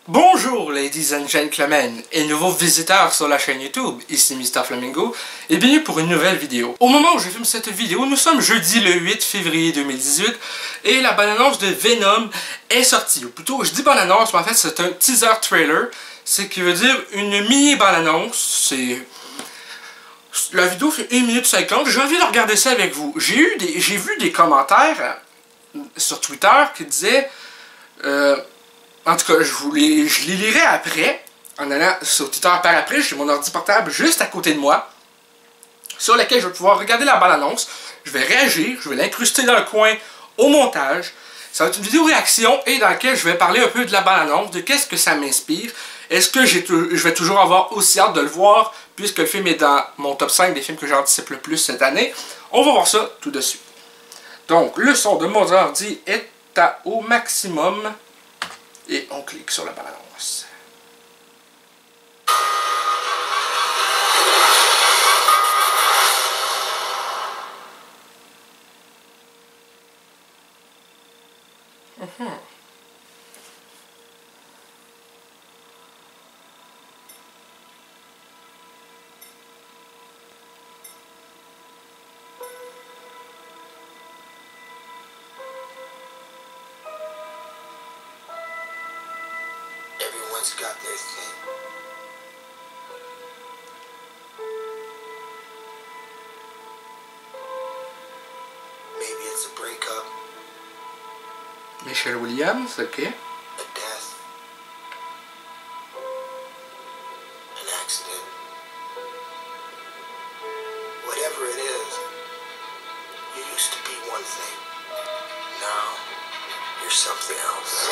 Bonjour ladies and gentlemen et nouveaux visiteurs sur la chaîne YouTube, ici Mr Flamingo et bienvenue pour une nouvelle vidéo. Au moment où je filme cette vidéo, nous sommes jeudi le 8 février 2018 et la bande-annonce de Venom est sortie. Ou plutôt, je dis bande-annonce, mais en fait c'est un teaser trailer, ce qui veut dire une mini bande-annonce. La vidéo fait 1 minute 50, j'ai envie de regarder ça avec vous. J'ai vu des commentaires sur Twitter qui disaient... en tout cas, je les lirai après, en allant sur Twitter par après. J'ai mon ordi portable juste à côté de moi, sur lequel je vais pouvoir regarder la bande-annonce. Je vais réagir, je vais l'incruster dans le coin au montage. Ça va être une vidéo réaction et dans laquelle je vais parler un peu de la bande-annonce, de qu'est-ce que ça m'inspire. Est-ce que je vais toujours avoir aussi hâte de le voir, puisque le film est dans mon top 5 des films que j'anticipe le plus cette année. On va voir ça tout de suite. Donc, le son de mon ordi est au maximum. Et on clique sur la bande-annonce. Everyone's got their thing. Maybe it's a breakup, Michelle Williams, ok. a death, an accident. Whatever it is, you used to be one thing. Now, you're something else.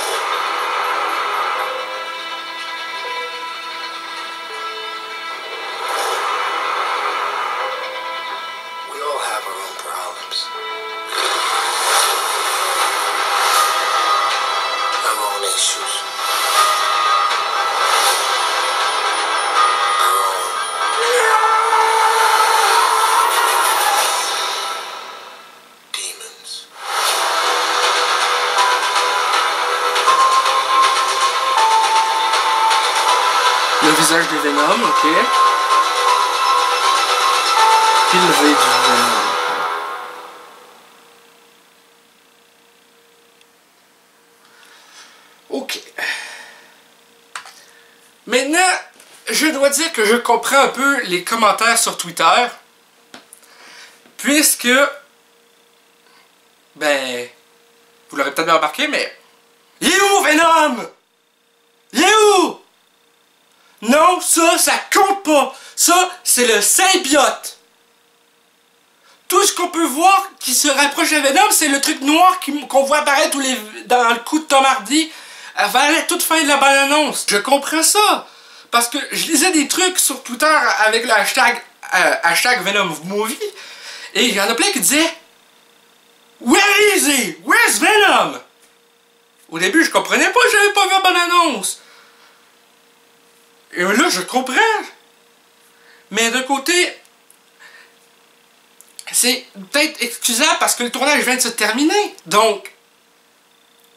Le visage de Venom, ok. Puis le V du Venom. Ok. Maintenant, je dois dire que je comprends un peu les commentaires sur Twitter. Puisque... Ben... Vous l'aurez peut-être bien remarqué, mais... Il est où, Venom? Il est où? Non, ça compte pas. Ça, c'est le symbiote. Tout ce qu'on peut voir qui se rapproche de Venom, c'est le truc noir qu'on voit apparaître dans le coup de Tom Hardy vers la toute fin de la bande-annonce. Je comprends ça. Parce que je lisais des trucs sur Twitter avec le hashtag Venom Movie. Et il y en a plein qui disaient Where is he? Where's Venom? Au début, je comprenais pas, j'avais pas vu la bande-annonce. Et là, je comprends. Mais d'un côté, c'est peut-être excusable parce que le tournage vient de se terminer. Donc,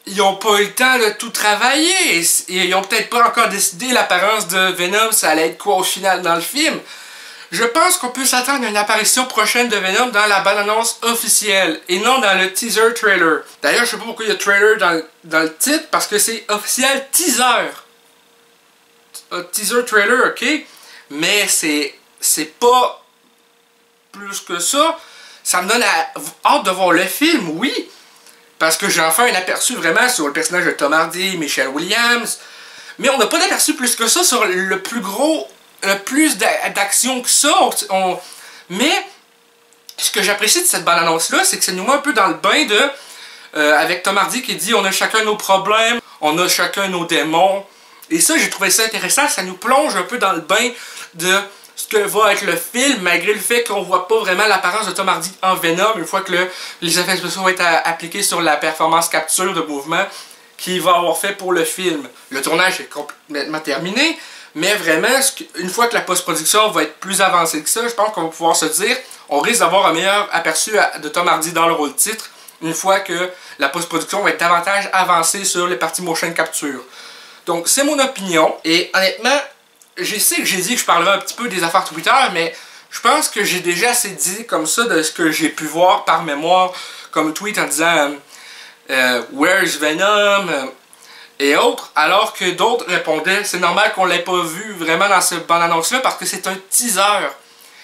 ils n'ont pas eu le temps de tout travailler. Et ils n'ont peut-être pas encore décidé l'apparence de Venom, ça allait être quoi au final dans le film. Je pense qu'on peut s'attendre à une apparition prochaine de Venom dans la bande-annonce officielle et non dans le teaser trailer. D'ailleurs, je sais pas pourquoi il y a trailer dans le titre parce que c'est officiel teaser. Teaser trailer, ok, mais c'est pas plus que ça. Ça me donne hâte de voir le film, oui, parce que j'ai enfin un aperçu vraiment sur le personnage de Tom Hardy, Michelle Williams, mais on n'a pas d'aperçu plus que ça sur le plus d'action que ça. Mais ce que j'apprécie de cette bande-annonce là, c'est que ça nous met un peu dans le bain de avec Tom Hardy qui dit on a chacun nos problèmes, on a chacun nos démons. Et ça, j'ai trouvé ça intéressant, ça nous plonge un peu dans le bain de ce que va être le film, malgré le fait qu'on voit pas vraiment l'apparence de Tom Hardy en Venom, une fois que les effets spéciaux vont être appliqués sur la performance capture de mouvement qu'il va avoir fait pour le film. Le tournage est complètement terminé, mais vraiment, une fois que la post-production va être plus avancée que ça, je pense qu'on va pouvoir se dire, on risque d'avoir un meilleur aperçu de Tom Hardy dans le rôle titre, une fois que la post-production va être davantage avancée sur les parties motion capture. Donc c'est mon opinion, et honnêtement, je sais que j'ai dit que je parlerai un petit peu des affaires Twitter, mais je pense que j'ai déjà assez dit comme ça de ce que j'ai pu voir par mémoire, comme tweet en disant Where's Venom et autres, alors que d'autres répondaient c'est normal qu'on l'ait pas vu vraiment dans cette bande-annonce-là parce que c'est un teaser.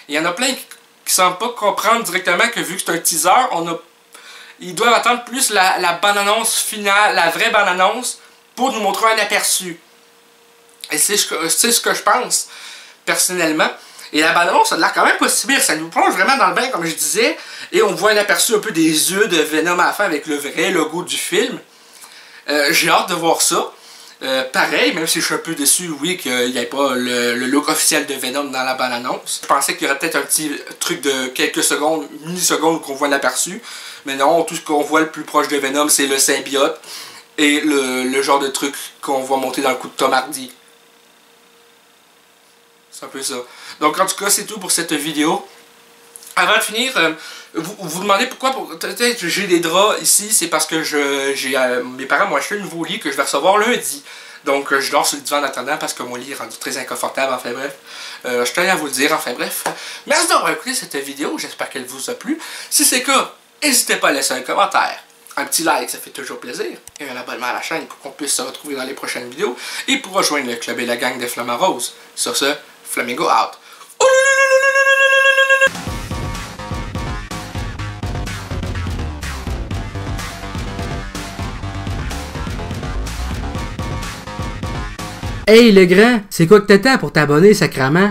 Il y en a plein qui semblent pas comprendre directement que vu que c'est un teaser, ils doivent attendre plus la bande-annonce finale, la vraie bande-annonce, pour nous montrer un aperçu. Et c'est ce que je pense, personnellement. Et la bande-annonce, ça a l'air quand même pas si pire. Ça nous plonge vraiment dans le bain, comme je disais. Et on voit un aperçu un peu des yeux de Venom à la fin avec le vrai logo du film. J'ai hâte de voir ça. Pareil, même si je suis un peu déçu, oui, qu'il n'y ait pas le look officiel de Venom dans la bande-annonce. Je pensais qu'il y aurait peut-être un petit truc de quelques secondes, millisecondes qu'on voit l'aperçu. Mais non, tout ce qu'on voit le plus proche de Venom, c'est le symbiote. Et le genre de truc qu'on voit monter dans le cou de Tom Hardy. C'est un peu ça. Donc en tout cas, c'est tout pour cette vidéo. Avant de finir, vous demandez pourquoi peut-être j'ai des draps ici. C'est parce que mes parents m'ont acheté un nouveau lit que je vais recevoir lundi. Donc je dors sur le divan en attendant parce que mon lit est rendu très inconfortable. Enfin bref, je tenais à vous le dire. Enfin bref, merci d'avoir écouté cette vidéo. J'espère qu'elle vous a plu. Si c'est le cas, n'hésitez pas à laisser un commentaire. Un petit like, ça fait toujours plaisir. Et un abonnement à la chaîne pour qu'on puisse se retrouver dans les prochaines vidéos. Et pour rejoindre le club et la gang des Flamants Roses. Sur ce, Flamingo out. Hey le grand, c'est quoi que t'attends pour t'abonner, sacrament?